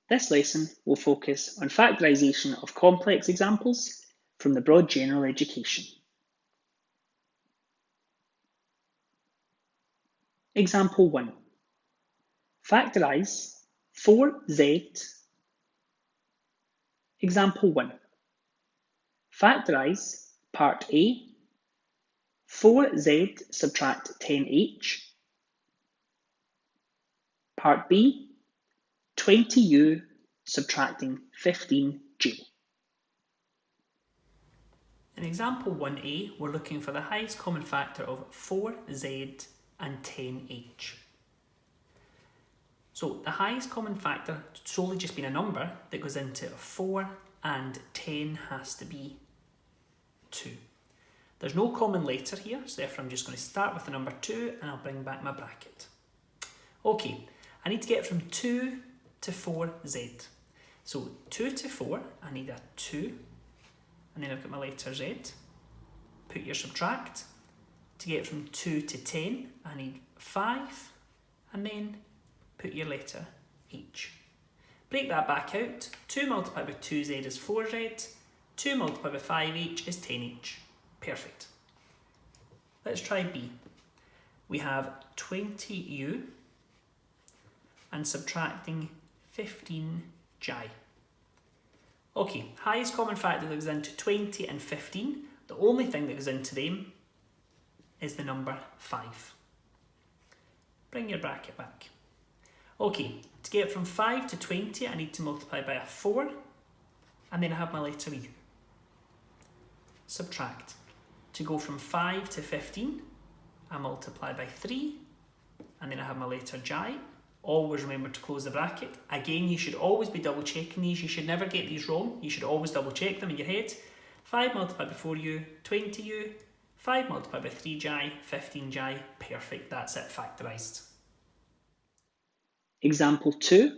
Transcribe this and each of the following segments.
This lesson will focus on factorisation of complex examples from the broad general education. Example 1. Factorise 4z. Example 1. Factorise part A, 4z subtract 10h. Part B, 20u subtracting 15j. In example 1a, we're looking for the highest common factor of 4z and 10h. So the highest common factor solely just being a number that goes into 4 and 10 has to be 2. There's no common letter here, so therefore I'm just going to start with the number 2 and I'll bring back my bracket. Okay, I need to get from 2 to 4z. So 2 to 4, I need a 2, and then I've got my letter z. Put your subtract. To get from 2 to 10, I need 5, and then put your letter h. Break that back out. 2 multiplied by 2z is 4z. 2 multiplied by 5h is 10h. Perfect. Let's try B. We have 20u and subtracting 15j. Okay, highest common factor that goes into 20 and 15. The only thing that goes into them is the number 5. Bring your bracket back. Okay, to get from 5 to 20, I need to multiply by a 4, and then I have my letter u. Subtract. To go from 5 to 15, I multiply by 3, and then I have my letter j. Always remember to close the bracket. Again, you should always be double checking these. You should never get these wrong. You should always double check them in your head. 5 multiplied by 4u, 20u. 5 multiplied by 3j, 15j. Perfect, that's it, factorised. Example 2.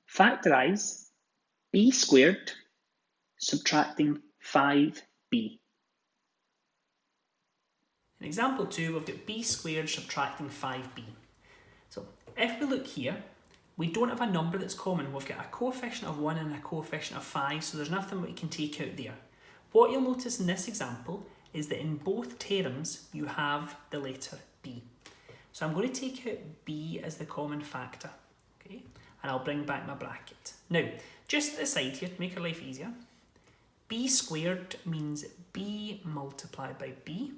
Factorise b squared subtracting 5b. In example 2, we've got b squared subtracting 5b. So if we look here, we don't have a number that's common. We've got a coefficient of 1 and a coefficient of 5, so there's nothing we can take out there. What you'll notice in this example is that in both terms you have the letter b. So I'm going to take out b as the common factor, okay? And I'll bring back my bracket. Now, just at the side here to make our life easier, b squared means b multiplied by b,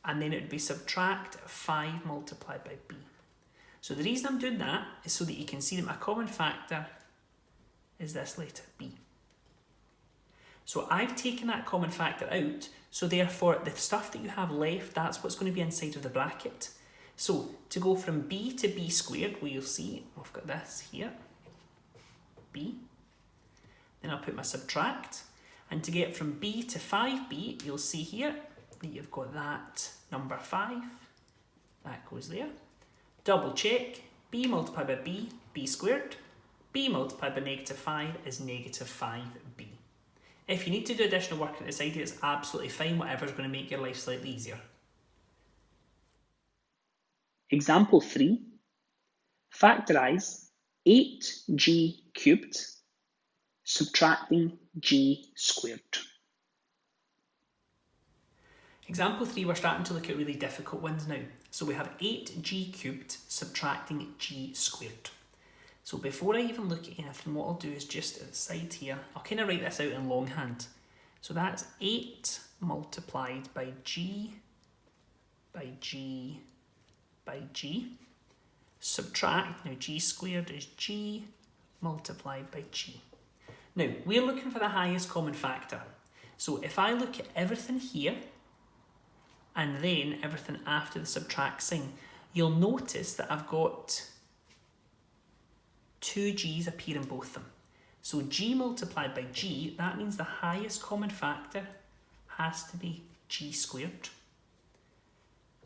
and then it would be subtract 5 multiplied by b. So the reason I'm doing that is so that you can see that my common factor is this letter b. So I've taken that common factor out, so therefore the stuff that you have left, that's what's going to be inside of the bracket. So to go from b to b squared, well, you'll see we've got this here, b. Then I'll put my subtract. And to get from b to 5b, you'll see here that you've got that number 5. That goes there. Double check, b multiplied by b, b squared. b multiplied by negative 5 is negative 5b. If you need to do additional work at the side, it's absolutely fine, whatever's going to make your life slightly easier. Example 3. Factorise 8g cubed subtracting g squared. Example 3, we're starting to look at really difficult ones now. So we have 8g cubed subtracting g squared. So before I even look at anything, what I'll do is just at the side here, I'll kind of write this out in longhand. So that's 8 multiplied by g by g by g. Subtract, now g squared is g multiplied by g. Now, we're looking for the highest common factor. So if I look at everything here, and then everything after the subtract sign, you'll notice that I've got 2 g's appear in both of them. So g multiplied by g, that means the highest common factor has to be g squared.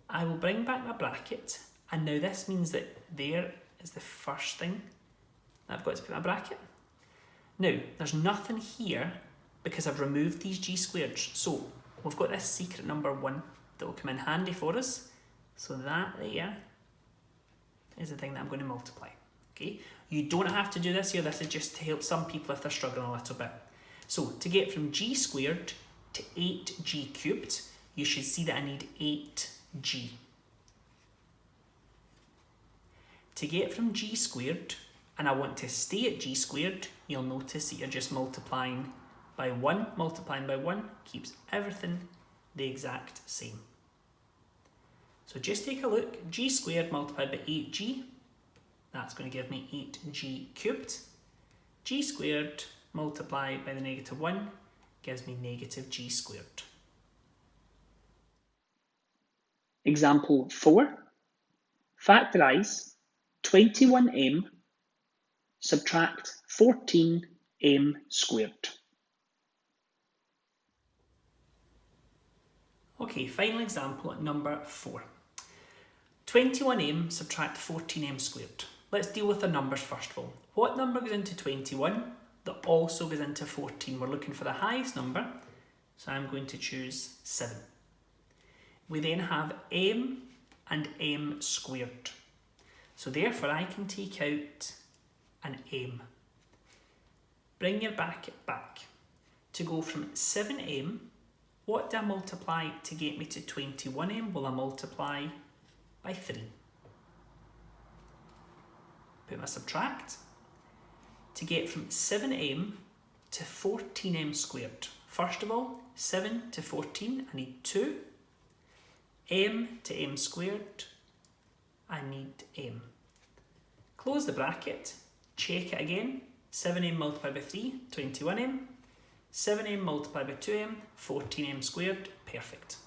I will bring back my bracket, and now this means that there is the first thing that I've got to put in my bracket. Now, there's nothing here because I've removed these g squareds. So we've got this secret number 1 that will come in handy for us. So that there is the thing that I'm going to multiply. Okay. You don't have to do this here, this is just to help some people if they're struggling a little bit. So to get from g squared to 8g cubed, you should see that I need 8g. To get from g squared, and I want to stay at g squared, you'll notice that you're just multiplying by 1. Multiplying by 1 keeps everything the exact same. So just take a look, g squared multiplied by 8g, that's going to give me 8g cubed. G squared multiplied by the negative 1 gives me negative g squared. Example 4. Factorise 21m, subtract 14m squared. Okay, final example number 4. 21m subtract 14m squared. Let's deal with the numbers first of all. What number goes into 21 that also goes into 14? We're looking for the highest number, so I'm going to choose 7. We then have m and m squared. So therefore I can take out an m. Bring your bracket back. To go from 7m, what do I multiply to get me to 21m? Well, I multiply by 3. Put my subtract. To get from 7m to 14m squared. First of all, 7 to 14, I need 2. M to m squared, I need m. Close the bracket, check it again. 7m multiplied by 3, 21m. 7m multiplied by 2m, 14m squared, perfect.